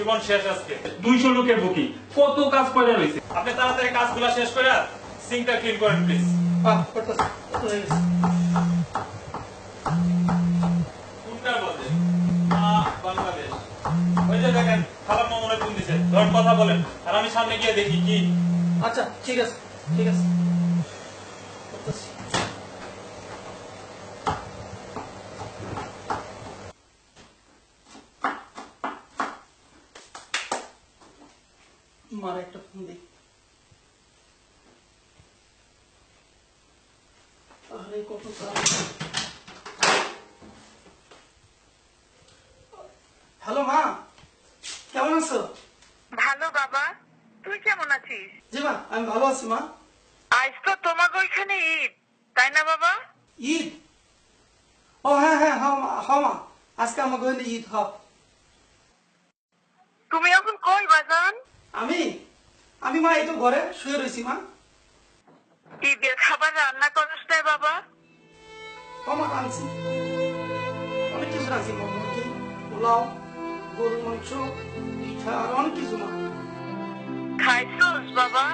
জীবন শেষ আজকে। 200 লোকের বুকিং, কত কাজ পড়ে রয়েছে। আপনি তাড়াতাড়ি কাজগুলো শেষ করে সিঙ্কটা ক্লিন করেন প্লিজ। কোনটা বলে বাংলাদেশ? ওই যে দেখেন খারাপ মনে ফোন দিছে, ধর কথা বলেন আর আমি সামনে গিয়ে দেখি কি। আচ্ছা ঠিক আছে ঠিক আছে করতেছি। মার একটা ফোন দিই। আরে কত কাজ। হ্যালো মা, কেমন আছো? ভালো বাবা, তুই কেমন আছিস? জি মা, আমি ভালো আছি মা। আজ তো তোমাকে ওইখানে ঈদ, তাই না বাবা? ঈদ? ও হ্যাঁ হ্যাঁ হ্যাঁ মা, আজকে আমাকে হইলে ঈদ হ। তুমি এখন কই বাজান? আমি আমি মা এই তো ঘরে শুয়ে রয়েছি মা। ঈদের খাবার রান্না করিস নাই বাবা? মা আনছি, অনেক কিছু রাখছি মা, মুরগি, পোলাও, গরুর মাংস, পিঠা আর অনেক কিছু মা। খাইছোস বাবা?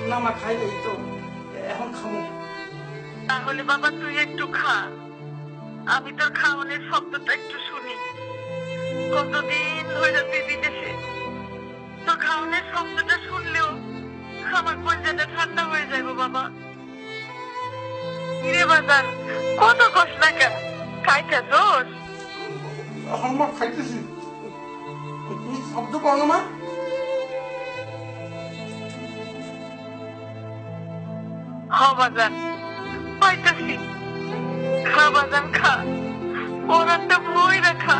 না মা খাই নাই তো, এখন খাবো। তাহলে বাবা তুই একটু খা, আমি তোর খাওয়ানোর শব্দটা একটু শুনি। কতদিন ধরে তুই বিদেশে, তোর খাওয়ানোর শব্দটা শুনলেও আমার কলজাটা ঠান্ডা হয়ে যাবে বাবা। কিরে বাজান, কত কষ্ট না কেন, খাইছা দোষ? এখন মা খাইতেছি, তুমি শব্দ করো না মা। বাজান পাইতেছি, খা বাজান খা, ওর একটা বই রাখা।